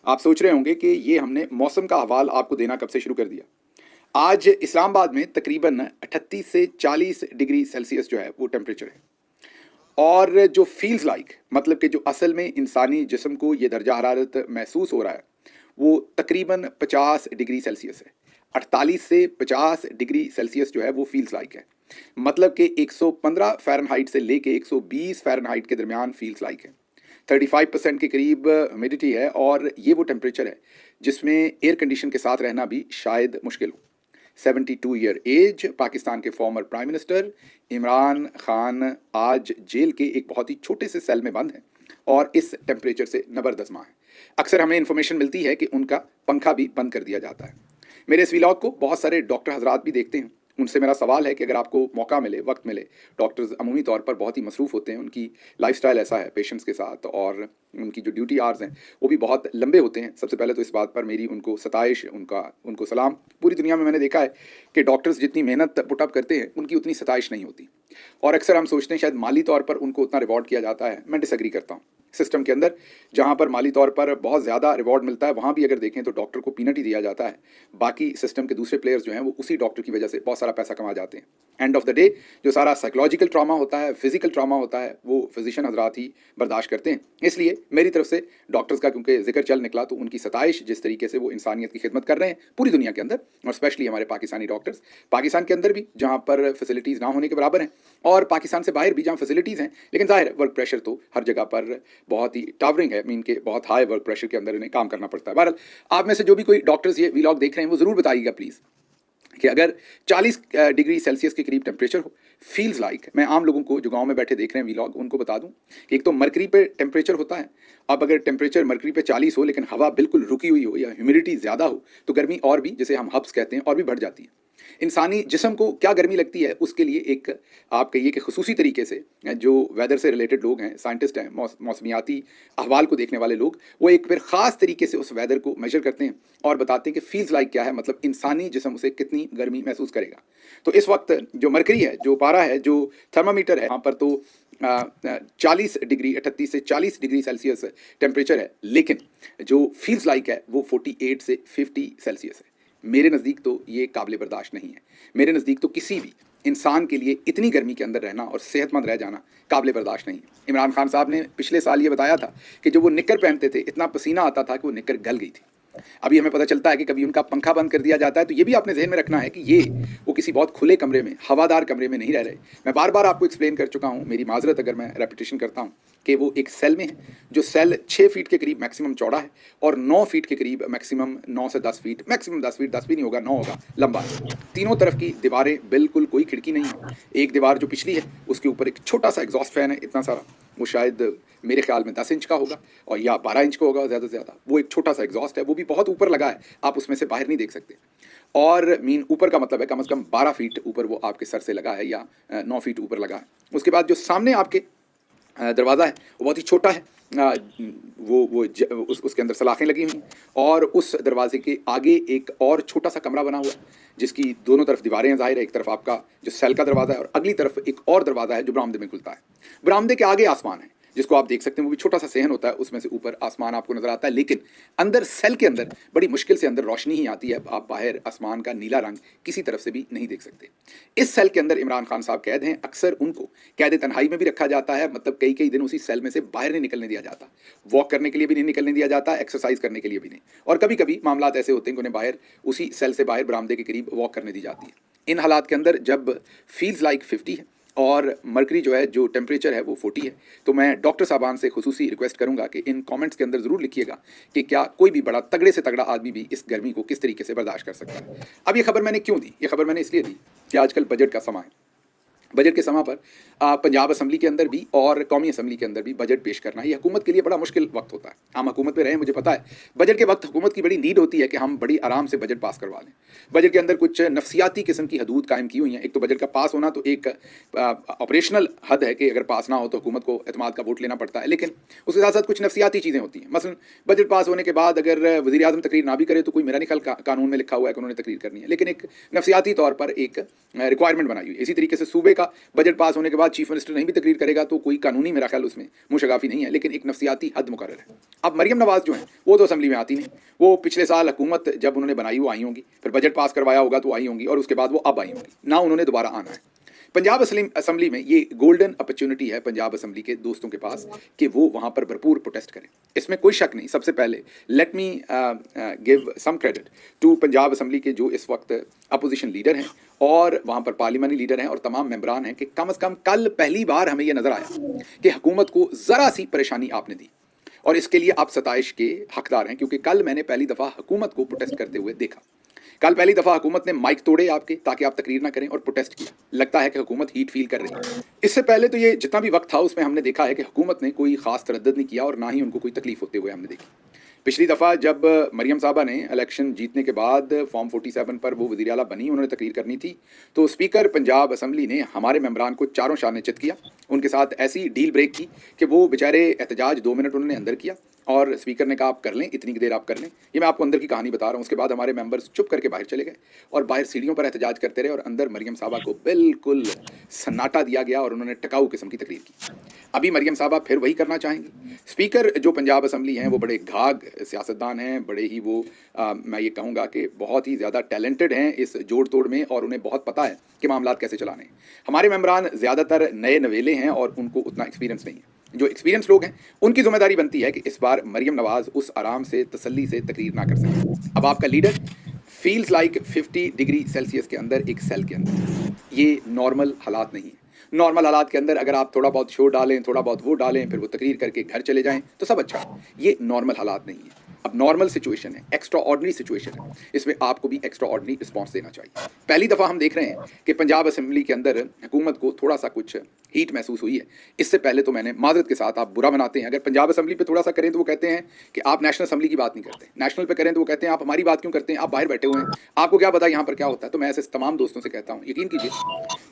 आप सोच रहे होंगे कि ये हमने मौसम का अहवाल आपको देना कब से शुरू कर दिया। आज इस्लामाबाद में तकरीबन 38 से 40 डिग्री सेल्सियस जो है वो टेम्परेचर है, और जो फील्स लाइक मतलब कि जो असल में इंसानी जिस्म को ये दर्जा हरारत महसूस हो रहा है वो तकरीबन 50 डिग्री सेल्सियस है। 48 से 50 डिग्री सेल्सियस जो है वो फील्स लाइक है, मतलब कि 115 फ़ारेनहाइट से लेके 120 फ़ारेनहाइट के दरमियान फील्स लाइक है। 35% के करीब ह्यूमिडिटी है, और ये वो टेम्परेचर है जिसमें एयर कंडीशन के साथ रहना भी शायद मुश्किल हो। 72 ईयर एज पाकिस्तान के former prime minister Imran Khan आज जेल के एक बहुत ही छोटे से सेल में बंद हैं और इस टेम्परेचर से नबरदस्मा है। अक्सर हमें इन्फॉर्मेशन मिलती है कि उनका पंखा भी बंद कर दिया जाता है। मेरे इस व्लॉग को बहुत सारे डॉक्टर हजरात भी देखते हैं। उनसे मेरा सवाल है कि अगर आपको मौका मिले, वक्त मिले, डॉक्टर्स अमूमी तौर पर बहुत ही मसरूफ़ होते हैं, उनकी लाइफस्टाइल ऐसा है पेशेंट्स के साथ, और उनकी जो ड्यूटी आवर्स हैं वो भी बहुत लंबे होते हैं। सबसे पहले तो इस बात पर मेरी उनको सताइश, उनको सलाम। पूरी दुनिया में मैंने देखा है कि डॉक्टर्स जितनी मेहनत पुटअप करते हैं उनकी उतनी सताइश नहीं होती, और अक्सर हम सोचते हैं शायद माली तौर पर उनको उतना रिवॉर्ड किया जाता है। मैं डिसएग्री करता हूँ। सिस्टम के अंदर जहाँ पर माली तौर पर बहुत ज़्यादा रिवॉर्ड मिलता है, वहाँ भी अगर देखें तो डॉक्टर को पीनट ही दिया जाता है। बाकी सिस्टम के दूसरे प्लेयर्स जो हैं वो उसी डॉक्टर की वजह से बहुत सारा पैसा कमा जाते हैं। एंड ऑफ द डे जो सारा साइकोलॉजिकल ट्रॉमा होता है, फिजिकल ट्रॉमा होता है, वो फिजिशियन हजरात ही बर्दाश्त करते हैं। इसलिए मेरी तरफ से डॉक्टर्स का क्योंकि जिक्र चल निकला, तो उनकी सताइश, जिस तरीके से वो इंसानियत की खिदमत कर रहे हैं पूरी दुनिया के अंदर, और स्पेशली हमारे पाकिस्तानी डॉक्टर्स, पाकिस्तान के अंदर भी जहाँ पर फैसिलिटीज़ ना होने के बराबर हैं, और पाकिस्तान से बाहर भी जहाँ फैसिलिटीज़ हैं, लेकिन जाहिर है वर्क प्रेशर तो हर जगह पर बहुत ही टावरिंग है। मीन के बहुत हाई वर्क प्रेशर के अंदर इन्हें काम करना पड़ता है। बहरहाल आप में से जो भी कोई डॉक्टर्स ये व्लॉग देख रहे हैं वो ज़रूर बताइएगा प्लीज़ कि अगर 40 डिग्री सेल्सियस के करीब टेम्परेचर हो, फील्स लाइक, मैं आम लोगों को जो गांव में बैठे देख रहे हैं व्लॉग, उनको बता दूं कि एक तो मरकरी पे टेम्परेचर होता है। अब अगर टेम्परेचर मरकरी पे 40 हो लेकिन हवा बिल्कुल रुकी हुई हो या ह्यूमिडिटी ज़्यादा हो तो गर्मी और भी, जिसे हम हब्स कहते हैं, और भी बढ़ जाती है। इंसानी जिस्म को क्या गर्मी लगती है उसके लिए एक, आप कहिए कि खुसूसी तरीके से जो वेदर से रिलेटेड लोग हैं, साइंटिस्ट हैं, मौसमियाती अहवाल को देखने वाले लोग, वो एक फिर ख़ास तरीके से उस वेदर को मेजर करते हैं और बताते हैं कि फील्स लाइक क्या है, मतलब इंसानी जिस्म उसे कितनी गर्मी महसूस करेगा। तो इस वक्त जो मरकरी है, जो पारा है, जो थर्मामीटर है, यहाँ पर तो 40 डिग्री 38 से 40 डिग्री सेल्सियस टेम्परेचर है, लेकिन जो फील्स लाइक है वो 48 से 50 सेल्सियस है। मेरे नज़दीक तो ये काबिल बर्दाश्त नहीं है। मेरे नज़दीक तो किसी भी इंसान के लिए इतनी गर्मी के अंदर रहना और सेहतमंद रह जाना काबिल बर्दाश्त नहीं है। इमरान खान साहब ने पिछले साल ये बताया था कि जो वो निक्कर पहनते थे, इतना पसीना आता था कि वो निक्कर गल गई थी। अभी हमें पता चलता है कि कभी उनका पंखा बंद कर दिया जाता है। तो ये भी आपने जहन में रखना है कि ये वो किसी बहुत खुले कमरे में, हवादार कमरे में नहीं रह रहे। मैं बार बार आपको एक्सप्लेन कर चुका हूँ, मेरी माजरत अगर मैं रेपिटेशन करता हूँ, कि वो एक सेल में है, जो सेल 6 फीट के करीब मैक्सिमम चौड़ा है और 9 फीट के करीब मैक्सिमम, 9 से 10 फीट, मैक्सिमम 10 फीट, 10 भी नहीं होगा, 9 होगा, लंबा है। तीनों तरफ की दीवारें, बिल्कुल कोई खिड़की नहीं है। एक दीवार जो पिछली है उसके ऊपर एक छोटा सा एग्जॉस्ट फैन है, इतना सारा, वो शायद मेरे ख्याल में 10 इंच का होगा और या 12 इंच का होगा ज़्यादा से ज़्यादा। वो एक छोटा सा एग्जॉस्ट है, वो भी बहुत ऊपर लगा है, आप उसमें से बाहर नहीं देख सकते। और मीन ऊपर का मतलब है कम से कम 12 फीट ऊपर वो आपके सर से लगा है, या 9 फीट ऊपर लगा है। उसके बाद जो सामने आपके दरवाज़ा है वो बहुत ही छोटा है। उसके अंदर सलाखें लगी हुई हैं, और उस दरवाजे के आगे एक और छोटा सा कमरा बना हुआ है जिसकी दोनों तरफ दीवारें हैं। ज़ाहिर है एक तरफ आपका जो सेल का दरवाज़ा है और अगली तरफ एक और दरवाज़ा है जो बरामदे में खुलता है। बरामदे के आगे आसमान है जिसको आप देख सकते हैं, वो भी छोटा सा सहन होता है, उसमें से ऊपर आसमान आपको नजर आता है, लेकिन अंदर सेल के अंदर बड़ी मुश्किल से अंदर रोशनी ही आती है। आप बाहर आसमान का नीला रंग किसी तरफ से भी नहीं देख सकते। इस सेल के अंदर इमरान खान साहब कैद हैं। अक्सर उनको कैद तन्हाई में भी रखा जाता है, मतलब कई कई दिन उसी सेल में से बाहर नहीं निकलने दिया जाता, वॉक करने के लिए भी नहीं निकलने दिया जाता, एक्सरसाइज करने के लिए भी नहीं। और कभी कभी मामला ऐसे होते हैं कि उन्हें बाहर उसी सेल से बाहर बरामदे के करीब वॉक करने दी जाती है। इन हालात के अंदर जब फील्स लाइक 50 है और मरकरी जो है, जो टेम्परेचर है वो 40 है, तो मैं डॉक्टर साहबान से खुसूसी रिक्वेस्ट करूंगा कि इन कमेंट्स के अंदर ज़रूर लिखिएगा कि क्या कोई भी बड़ा तगड़े से तगड़ा आदमी भी इस गर्मी को किस तरीके से बर्दाश्त कर सकता है। अब ये खबर मैंने क्यों दी? ये खबर मैंने इसलिए दी कि आजकल बजट का समय है। बजट के समय पर पंजाब असम्बली के अंदर भी और कौमी असम्बली के अंदर भी बजट पेश करना ये हुकूमत के लिए बड़ा मुश्किल वक्त होता है। हम हुकूमत में रहे, मुझे पता है बजट के वक्त हुकूमत की बड़ी नीड होती है कि हम बड़ी आराम से बजट पास करवा लें। बजट के अंदर कुछ नफसियाती किस्म की हदूद कायम की हुई हैं। एक तो बजट का पास होना तो एक ऑपरेशनल हद है कि अगर पास ना हो तो हुकूमत को एतमाद का वोट लेना पड़ता है, लेकिन उसके साथ साथ कुछ नफसियाती चीज़ें होती हैं। मसलन बजट पास होने के बाद अगर वज़ीर आज़म तकरीर ना भी करे तो कोई, मेरा नहीं कानून में लिखा हुआ है कि उन्होंने तकरीर करनी है, लेकिन एक नफसियाती तौर पर एक रिक्वायरमेंट बनाई हुई है। इसी तरीके से सूबे देखा बजट पास होने के बाद चीफ मिनिस्टर नहीं भी तकरीर करेगा तो कोई कानूनी मेरा ख्याल उसमें मुशगाफी नहीं है, लेकिन एक नफसियाती हद मुकर्रर है। अब मरियम नवाज जो हैं वो तो असेंबली में आती नहीं, वो पिछले साल हुकूमत जब उन्होंने बनाई वो आई होंगी, फिर बजट पास करवाया होगा तो आई होंगी, और उसके बाद वो अब आई होंगी ना, उन्होंने दोबारा आना है। पंजाब असेंबली में ये गोल्डन अपॉर्चुनिटी है पंजाब असेंबली के दोस्तों के पास कि वो वहाँ पर भरपूर प्रोटेस्ट करें, इसमें कोई शक नहीं। सबसे पहले let me give some credit to Punjab assembly के जो इस वक्त अपोजिशन लीडर हैं और वहाँ पर पार्लिमानी लीडर हैं और तमाम मेंबरान हैं कि कम से कम कल पहली बार हमें यह नज़र आया कि हुकूमत को ज़रा सी परेशानी आपने दी, और इसके लिए आप सताइश के हकदार हैं, क्योंकि कल मैंने पहली दफ़ा हुकूमत को प्रोटेस्ट करते हुए देखा। कल पहली दफ़ा हुकूमत ने माइक तोड़े आपके ताकि आप तकरीर ना करें और प्रोटेस्ट किया। लगता है कि हुकूमत हीट फील कर रही है। इससे पहले तो ये जितना भी वक्त था उसमें हमने देखा है कि हुकूमत ने कोई ख़ास तरद्दुद नहीं किया और ना ही उनको कोई तकलीफ होते हुए हमने देखी। पिछली दफ़ा जब मरियम साहबा ने इलेक्शन जीतने के बाद फॉर्म 47 पर वो वज़ीर आला बनी, उन्होंने तकरीर करनी थी, तो स्पीकर पंजाब असेंबली ने हमारे मेंबरान को चारों शान चित किया, उनके साथ ऐसी डील ब्रेक की कि वो बेचारे एहतजाज 2 मिनट उन्होंने अंदर किया और स्पीकर ने कहा आप कर लें, इतनी देर आप कर लें। ये मैं आपको अंदर की कहानी बता रहा हूँ। उसके बाद हमारे मेंबर्स चुप करके बाहर चले गए और बाहर सीढ़ियों पर एहतजाज करते रहे और अंदर मरियम साहबा को बिल्कुल सन्नाटा दिया गया और उन्होंने टिकाऊ किस्म की तकरीर की। अभी मरियम साहबा फिर वही करना चाहेंगी। स्पीकर जो पंजाब असेंबली हैं वो बड़े घाघ सियासतदान हैं, बड़े ही वो मैं ये कहूँगा कि बहुत ही ज़्यादा टैलेंटेड हैं इस जोड़ तोड़ में, और उन्हें बहुत पता है कि मामलात कैसे चलाने हैं। हमारे मेंबरान ज़्यादातर नए नवेले हैं और उनको उतना एक्सपीरियंस नहीं है। जो एक्सपीरियंस लोग हैं उनकी जिम्मेदारी बनती है कि इस बार मरियम नवाज उस आराम से तसल्ली से तकरीर ना कर सके। अब आपका leader feels like 50 degree Celsius के अंदर एक सेल के अंदर, ये नॉर्मल हालात नहीं है। नॉर्मल हालात के अंदर अगर आप थोड़ा बहुत शोर डालें, थोड़ा बहुत वो डालें, फिर वो तकरीर करके घर चले जाएं तो सब अच्छा है। ये नॉर्मल हालात नहीं है। अब नॉर्मल सिचुएशन है, एक्स्ट्रा ऑर्डनरी सिचुएशन है, इसमें आपको भी एक्स्ट्रा ऑर्डनरी रिस्पॉन्स देना चाहिए। पहली दफ़ा हम देख रहे हैं कि पंजाब असेंबली के अंदर हुकूमत को थोड़ा सा कुछ हीट महसूस हुई है। इससे पहले तो मैंने माजरत के साथ, आप बुरा मनाते हैं अगर पंजाब असेंबली पे थोड़ा सा करें तो वो कहते हैं कि आप नेशनल असेंबली की बात नहीं करते, नेशनल पे करें तो वो कहते हैं आप हमारी बात क्यों करते हैं, आप बाहर बैठे हुए हैं, आपको क्या पता यहाँ पर क्या होता है। तो मैं ऐसे तमाम दोस्तों से कहता हूँ, यकीन कीजिए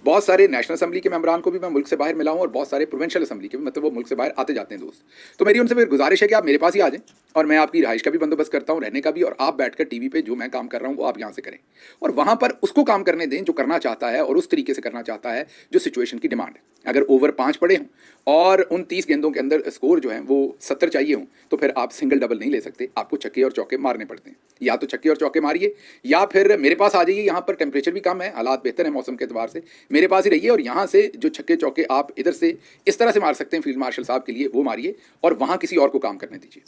बहुत सारे नेशनल असेंबली के मेंबरान को भी मैं मुल्क से बाहर मिला हूँ और बहुत सारे प्रोविंशियल असेंबली के भी, मतलब वो मुल्क से बाहर आते जाते हैं दोस्त। तो मेरी उनसे फिर गुजारिश है कि आप मेरे पास ही आ जाएं और मैं आपकी रिहाइश का भी बंदोबस्त करता हूँ, रहने का भी, और आप बैठकर टीवी पे जो मैं काम कर रहा हूँ वो आप यहाँ से करें और वहाँ पर उसको काम करने दें जो करना चाहता है और उस तरीके से करना चाहता है जो सिचुएशन की डिमांड है। अगर ओवर 5 पड़े हों और उन 30 गेंदों के अंदर स्कोर जो है वो 70 चाहिए हों तो फिर आप सिंगल डबल नहीं ले सकते, आपको छक्के और चौके मारने पड़ते हैं। या तो छक्के और चौके मारिए या फिर मेरे पास आ जाइए, यहाँ पर टेम्परेचर भी कम है, हालात बेहतर है मौसम के एतबार से, मेरे पास ही रहिए और यहाँ से जो छक्के चौके आप इधर से इस तरह से मार सकते हैं फील्ड मार्शल साहब के लिए वो मारिए और वहाँ किसी और को काम करने दीजिए।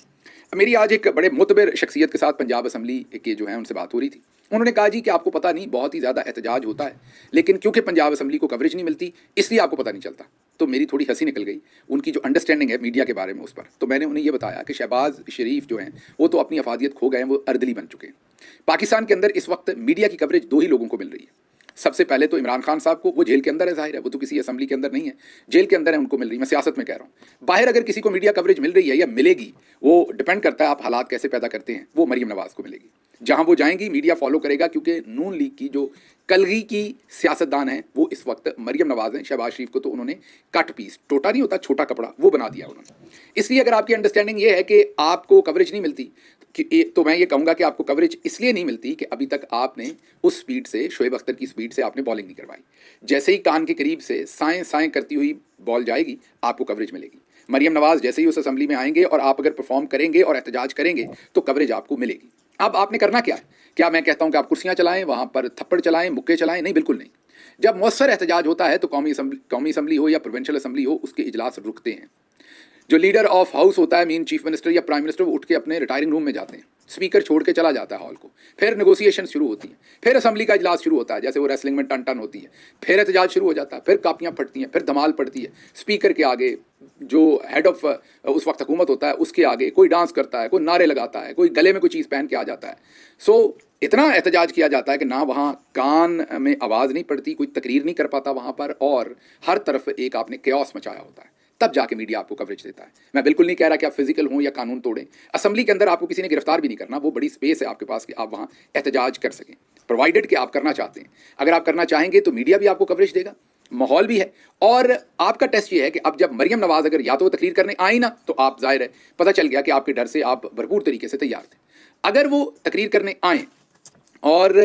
मेरी आज एक बड़े मुतबर शख्सियत के साथ पंजाब असेंबली के जो है उनसे बात हो रही थी। उन्होंने कहा जी कि आपको पता नहीं बहुत ही ज़्यादा एहतजाज होता है लेकिन क्योंकि पंजाब असेंबली को कवरेज नहीं मिलती इसलिए आपको पता नहीं चलता। तो मेरी थोड़ी हंसी निकल गई उनकी जो अंडरस्टैंडिंग है मीडिया के बारे में उस पर। तो मैंने उन्हें ये बताया कि शहबाज शरीफ जो हैं वो तो अपनी अफादियत खो गए हैं, वो अर्दली बन चुके हैं। पाकिस्तान के अंदर इस वक्त मीडिया की कवरेज 2 ही लोगों को मिल रही है। सबसे पहले तो इमरान खान साहब को, वो जेल के अंदर है, जाहिर है वो तो किसी असेंबली के अंदर नहीं है, जेल के अंदर है, उनको मिल रही है। मैं सियासत में कह रहा हूँ। बाहर अगर किसी को मीडिया कवरेज मिल रही है या मिलेगी वो डिपेंड करता है आप हालात कैसे पैदा करते हैं, वो मरियम नवाज को मिलेगी। जहां वो जाएंगी मीडिया फॉलो करेगा क्योंकि नून लीग की जो कलगी की सियासतदान है वो इस वक्त मरियम नवाज हैं। शहबाज शरीफ को तो उन्होंने कट पीस, टोटा नहीं होता छोटा कपड़ा, वो बना दिया उन्होंने। इसलिए अगर आपकी अंडरस्टैंडिंग ये है कि आपको कवरेज नहीं मिलती तो मैं ये कहूँगा कि आपको कवरेज इसलिए नहीं मिलती कि अभी तक आपने उस स्पीड से, शोएब अख्तर की स्पीड से आपने बॉलिंग नहीं करवाई। जैसे ही कान के करीब से साएं साएं करती हुई बॉल जाएगी आपको कवरेज मिलेगी। मरियम नवाज जैसे ही उस असेंबली में आएंगे और आप अगर परफॉर्म करेंगे और एहतजाज करेंगे तो कवरेज आपको मिलेगी। अब आपने करना क्या है? क्या मैं कहता हूँ कि आप कुर्सियाँ चलाएं, वहाँ पर थप्पड़ चलाएं, मुक्के चलाएं? नहीं, बिल्कुल नहीं। जब मौसर एहतजाज होता है तो कौमी असेंबली हो या प्रोविंशियल असेंबली हो उसके इजलास रुकते हैं। जो लीडर ऑफ हाउस होता है, मीन चीफ मिनिस्टर या प्राइम मिनिस्टर, वो उठ के अपने रिटायरिंग रूम में जाते हैं, स्पीकर छोड़ के चला जाता है हॉल को, फिर नेगोशिएशन शुरू होती है, फिर असेंबली का इजलास शुरू होता है, जैसे वो रेसलिंग में टन टन होती है, फिर एहतजाज शुरू हो जाता है, फिर कापियाँ फटती हैं, फिर धमाल पड़ती है। स्पीकर के आगे जो हेड ऑफ उस वक्त हुकूमत होता है उसके आगे कोई डांस करता है, कोई नारे लगाता है, कोई गले में कोई चीज़ पहन के आ जाता है। सो इतना एहतजाज किया जाता है कि ना वहाँ कान में आवाज़ नहीं पड़ती, कोई तकरीर नहीं कर पाता वहाँ पर, और हर तरफ एक आपने केओस मचाया होता है, तब जाके मीडिया आपको कवरेज देता है। मैं बिल्कुल नहीं कह रहा कि आप फिजिकल हों या कानून तोड़ें। असेंबली के अंदर आपको किसी ने गिरफ्तार भी नहीं करना, वो बड़ी स्पेस है आपके पास कि आप वहाँ एहतजाज कर सकें, प्रोवाइडेड कि आप करना चाहते हैं। अगर आप करना चाहेंगे तो मीडिया भी आपको कवरेज देगा, माहौल भी है। और आपका टेस्ट ये है कि अब जब मरियम नवाज अगर या तो तकरीर करने आई ना तो आप, जाहिर है पता चल गया कि आपके डर से आप भरपूर तरीके से तैयार थे। अगर वो तकरीर करने आएँ और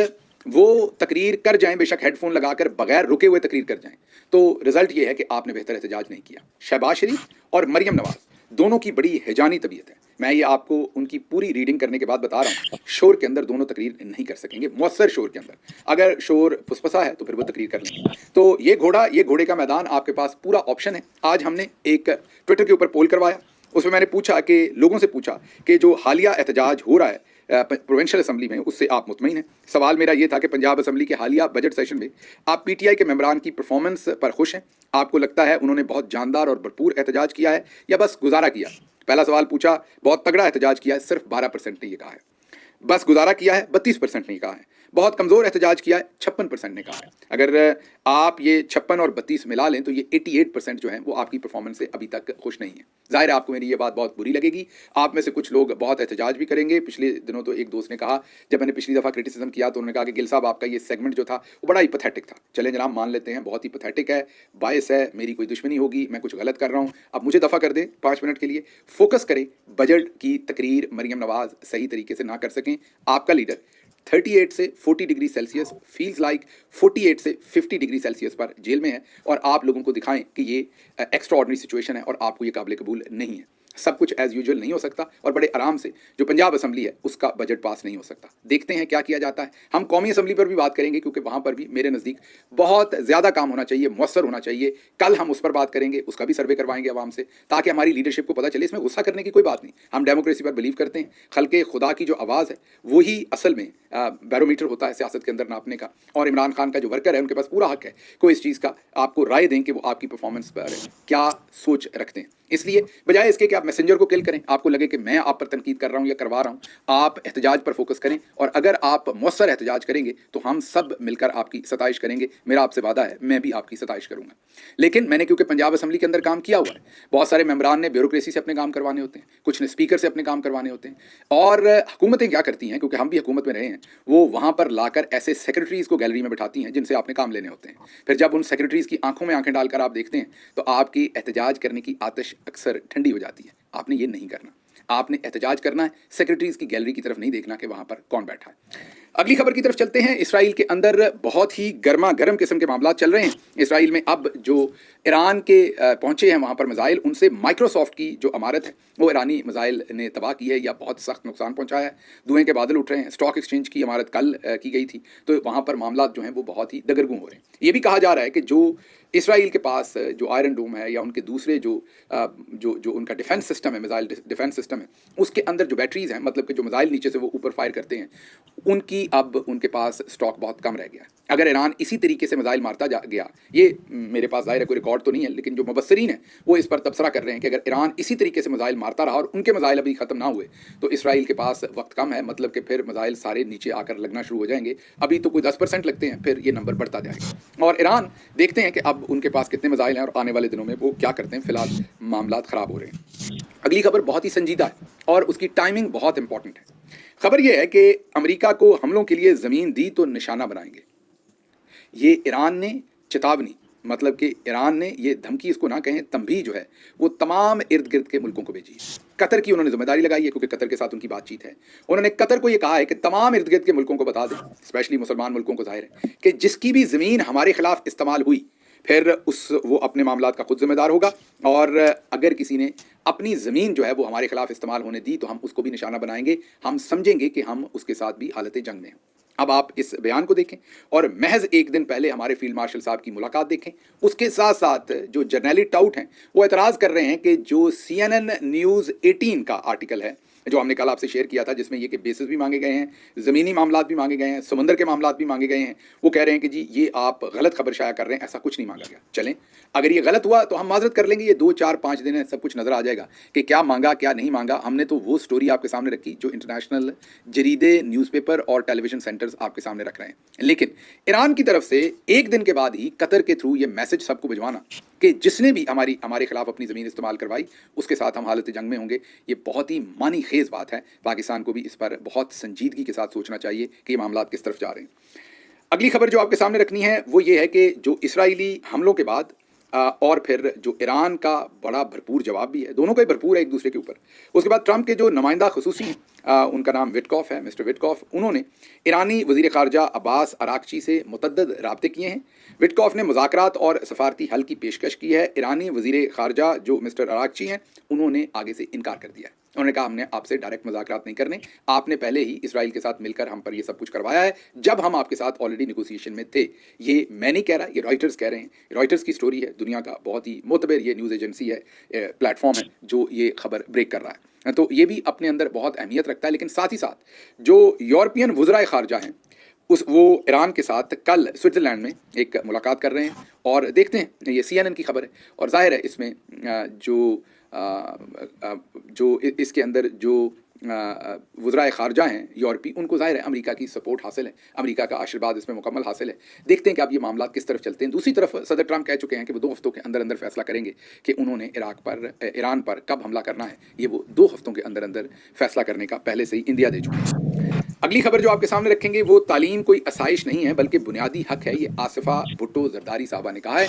वो तकरीर कर जाएं, बेशक हेडफोन लगाकर बगैर रुके हुए तकरीर कर जाएं, तो रिजल्ट ये है कि आपने बेहतर एहतजाज नहीं किया। शहबाज शरीफ और मरियम नवाज दोनों की बड़ी हिजानी तबीयत है, मैं ये आपको उनकी पूरी रीडिंग करने के बाद बता रहा हूँ। शोर के अंदर दोनों तकरीर नहीं कर सकेंगे, मौसर शोर के अंदर। अगर शोर फुसफसा है तो फिर वो तकरीर कर लेंगे। तो ये घोड़े का मैदान, आपके पास पूरा ऑप्शन है। आज हमने एक ट्विटर के ऊपर पोल करवाया, उसमें मैंने पूछा कि लोगों से पूछा कि जो हालिया एहतजाज हो रहा है प्रोविंशियल असम्बली में, उससे आप मुतमईन हैं। सवाल मेरा ये था कि पंजाब असम्बली के हालिया बजट सेशन में आप पीटीआई के मेंबरान की परफॉर्मेंस पर खुश हैं? आपको लगता है उन्होंने बहुत जानदार और भरपूर एहतजाज किया है या बस गुजारा किया? पहला सवाल पूछा, बहुत तगड़ा एहतजाज किया है, सिर्फ 12% ने ये कहा है। बस गुजारा किया है, 32% ने कहा है। बहुत कमज़ोर एहतजाज किया है, 56% ने कहा है। अगर आप ये 56 और 32 मिला लें तो ये 88% जो है वो आपकी परफॉर्मेंस से अभी तक खुश नहीं है। ज़ाहिर है आपको मेरी ये बात बहुत बुरी लगेगी। आप में से कुछ लोग बहुत एहतजाज भी करेंगे। पिछले दिनों तो एक दोस्त ने कहा, जब मैंने पिछली दफ़ा क्रिटिसिज्म किया तो उन्होंने कहा कि गिल साहब आपका ये सेगमेंट जो था वो बड़ा ही पैथेटिक था। चलें जनाब, मान लेते हैं बहुत ही पैथेटिक है, बायस है, मेरी कोई दुश्मनी होगी, मैं कुछ गलत कर रहा हूँ, अब मुझे दफ़ा कर दें 5 मिनट के लिए। फोकस करें, बजट की तकरीर मरियम नवाज सही तरीके से ना कर सकें। आपका लीडर 38 से 40 डिग्री सेल्सियस, फील्स लाइक 48 से 50 डिग्री सेल्सियस पर जेल में है, और आप लोगों को दिखाएं कि ये एक्स्ट्रा ऑर्डिनरी सिचुएशन है और आपको ये काबिल कबूल नहीं है। सब कुछ एज यूजुअल नहीं हो सकता, और बड़े आराम से जो पंजाब असम्बली है उसका बजट पास नहीं हो सकता। देखते हैं क्या किया जाता है। हम कौमी असम्बली पर भी बात करेंगे, क्योंकि वहाँ पर भी मेरे नज़दीक बहुत ज़्यादा काम होना चाहिए, मौसर होना चाहिए। कल हम उस पर बात करेंगे, उसका भी सर्वे करवाएंगे आवाम से, ताकि हमारी लीडरशिप को पता चले। इसमें गुस्सा करने की कोई बात नहीं, हम डेमोक्रेसी पर बिलीव करते हैं। खल्के खुदा की जो आवाज़ है वही असल में बैरोमीटर होता है सियासत के अंदर नापने का। और इमरान खान का जो वर्कर है, उनके पास पूरा हक है कोई इस चीज़ का आपको राय दें कि वो आपकी परफॉर्मेंस पर क्या सोच रखते हैं। इसलिए बजाय इसके कि आप मैसेंजर को किल करें, आपको लगे कि मैं आप पर तनकीद कर रहा हूं या करवा रहा हूं, आप एहतजाज पर फोकस करें। और अगर आप मौसर एहतजाज करेंगे तो हम सब मिलकर आपकी सताइश करेंगे। मेरा आपसे वादा है, मैं भी आपकी सताइश करूंगा। लेकिन मैंने क्योंकि पंजाब असम्बली के अंदर काम किया हुआ है, बहुत सारे मेंबरान ने ब्यूरोक्रेसी से अपने काम करवाने होते हैं, कुछ ने स्पीकर से अपने काम करवाने होते हैं। और हुकूमतें क्या करती हैं, क्योंकि हम भी हुकूमत में रहे हैं, वो वहाँ पर लाकर ऐसे सेक्रेटरीज़ को गैलरी में बिठाती हैं जिनसे आपने काम लेने होते हैं। फिर जब उन सेक्रेटरीज़ की आंखों में आंखें डालकर आप देखते हैं तो आपकी एहतजाज करने की आतिश अक्सर ठंडी हो जाती है। आपने ये नहीं करना, आपने एहतजाज करना है, सेक्रेटरीज़ की गैलरी की तरफ नहीं देखना कि वहाँ पर कौन बैठा है। अगली खबर की तरफ चलते हैं। इसराइल के अंदर बहुत ही गर्मा गर्म किस्म के मामला चल रहे हैं। इसराइल में अब जो ईरान के पहुंचे हैं वहाँ पर मिसाइल, उनसे माइक्रोसॉफ्ट की जो इमारत है वो ईरानी मिसाइल ने तबाह की है या बहुत सख्त नुकसान पहुंचाया है। धुएं के बादल उठ रहे हैं। स्टॉक एक्सचेंज की इमारत कल की गई थी, तो वहाँ पर मामला जो हैं वो बहुत ही दगरगूं हो रहे हैं। ये भी कहा जा रहा है कि जो इसराइल के पास जो आयरन डोम है या उनके दूसरे जो उनका डिफेंस सिस्टम है, मिसाइल डिफेंस सिस्टम है, उसके अंदर जो बैटरीज हैं, मतलब कि जो मिसाइल नीचे से वो ऊपर फायर करते हैं, उनकी अब उनके पास स्टॉक बहुत कम रह गया है। अगर ईरान इसी तरीके से मिसाइल मारता गया, ये मेरे पास ज़ाहिर है कोई रिकॉर्ड तो नहीं है, लेकिन जो मुबस्सरीन है वो इस पर तबसरा कर रहे हैं कि अगर ईरान इसी तरीके से मिसाइल मारता रहा और उनके मिसाइल अभी ख़त्म ना हुए तो इसराइल के पास वक्त कम है, मतलब कि फिर मिसाइल सारे नीचे आकर लगना शुरू हो जाएंगे। अभी तो कोई 10% लगते हैं, फिर ये नंबर बढ़ता जाएगा। और ईरान देखते हैं कि अब उनके पास कितने मिसाइल हैं और आने वाले दिनों में वो क्या करते हैं। फिलहाल मामला ख़राब हो रहे हैं। अगली खबर बहुत ही संजीदा है और उसकी टाइमिंग बहुत इंपॉर्टेंट है। खबर यह है कि अमेरिका को हमलों के लिए ज़मीन दी तो निशाना बनाएंगे। ये ईरान ने चेतावनी, मतलब कि ईरान ने ये धमकी, इसको ना कहें तंबीह, जो है वो तमाम इर्द गिर्द के मुल्कों को भेजी है। कतर की उन्होंने जिम्मेदारी लगाई है, क्योंकि कतर के साथ उनकी बातचीत है। उन्होंने कतर को ये कहा है कि तमाम इर्द गिर्द के मुल्कों को बता दें, स्पेशली मुसलमान मुल्कों को, जाहिर है कि जिसकी भी ज़मीन हमारे खिलाफ इस्तेमाल हुई, फिर वो अपने मामलात का खुद जिम्मेदार होगा। और अगर किसी ने अपनी ज़मीन जो है वो हमारे खिलाफ इस्तेमाल होने दी तो हम उसको भी निशाना बनाएंगे। हम समझेंगे कि हम उसके साथ भी हालत जंग में हैं। अब आप इस बयान को देखें और महज एक दिन पहले हमारे फील्ड मार्शल साहब की मुलाकात देखें। उसके साथ साथ जो जर्नैली टाउट हैं वो एतराज़ कर रहे हैं कि जो CNN न्यूज़ 18 का आर्टिकल है, जो हमने कल आपसे शेयर किया था, जिसमें ये कि बेसिस भी मांगे गए हैं, ज़मीनी मामलात भी मांगे गए हैं, समंदर के मामलात भी मांगे गए हैं, वो कह रहे हैं कि जी ये आप गलत खबर शाया कर रहे हैं, ऐसा कुछ नहीं मांगा गया। चलें, अगर ये गलत हुआ तो हम माजरत कर लेंगे, ये 2, 4, 5 दिन है, सब कुछ नज़र आ जाएगा कि क्या मांगा क्या नहीं मांगा। हमने तो वो स्टोरी आपके सामने रखी जो इंटरनेशनल जरीदे, न्यूज़पेपर और टेलीविजन सेंटर्स आपके सामने रख रहे हैं। लेकिन ईरान की तरफ से एक दिन के बाद ही कतर के थ्रू ये मैसेज सबको भिजवाना कि जिसने भी हमारे खिलाफ अपनी ज़मीन इस्तेमाल करवाई उसके साथ हम हालत जंग में होंगे, ये बहुत ही मानी खेज बात है। पाकिस्तान को भी इस पर बहुत संजीदगी के साथ सोचना चाहिए कि ये मामला किस तरफ जा रहे हैं। अगली खबर जो आपके सामने रखनी है वो ये है कि जो इसराइली हमलों के बाद और फिर जो ईरान का बड़ा भरपूर जवाब भी है, दोनों का ही भरपूर है एक दूसरे के ऊपर। उसके बाद ट्रंप के जो नुमाइंदा खसूसी हैं, उनका नाम विटकॉफ है, मिस्टर विटकॉफ, उन्होंने ईरानी वज़ीर ख़ारजा अब्बास अरागची से मुतअद्दिद राब्ते किए हैं। विटकॉफ ने मुज़ाकरात और सफारती हल की पेशकश की है। ईरानी वज़ीर ख़ारजा जो मिस्टर अरागची हैं, उन्होंने आगे से इनकार कर दिया है। उन्होंने कहा हमने आपसे डायरेक्ट मुज़ाकरात नहीं करने, आपने पहले ही इसराइल के साथ मिलकर हम पर ये सब कुछ करवाया है जब हम आपके साथ ऑलरेडी नेगोशिएशन में थे। ये मैं नहीं कह रहा, ये रॉयटर्स कह रहे हैं, रॉयटर्स की स्टोरी है, दुनिया का बहुत ही मोतबर ये न्यूज़ एजेंसी है, प्लेटफॉर्म है जो ये खबर ब्रेक कर रहा है। तो ये भी अपने अंदर बहुत अहमियत रखता है। लेकिन साथ ही साथ जो यूरोपियन वज़राए ख़ारजा हैं वो ईरान के साथ कल स्विट्ज़रलैंड में एक मुलाकात कर रहे हैं, और देखते हैं, ये CNN की खबर है, और ज़ाहिर है इसमें जो इसके अंदर जो वज़राए ख़ारजा हैं यूरोपी, उनको ज़ाहिर है अमेरिका की सपोर्ट हासिल है, अमेरिका का आशीर्वाद इसमें मुकम्मल हासिल है। देखते हैं कि अब ये मामला किस तरफ चलते हैं। दूसरी तरफ सदर ट्रंप कह चुके हैं कि वो 2 हफ्तों के अंदर अंदर फैसला करेंगे कि उन्होंने ईरान पर कब हमला करना है। ये वो 2 हफ्तों के अंदर अंदर फैसला करने का पहले से ही इंदिया दे चुके हैं। अगली खबर जो आपके सामने रखेंगे वो तालीम कोई आसाइश नहीं है बल्कि बुनियादी हक है, ये आसिफा भुट्टो जरदारी साहबा ने कहा है।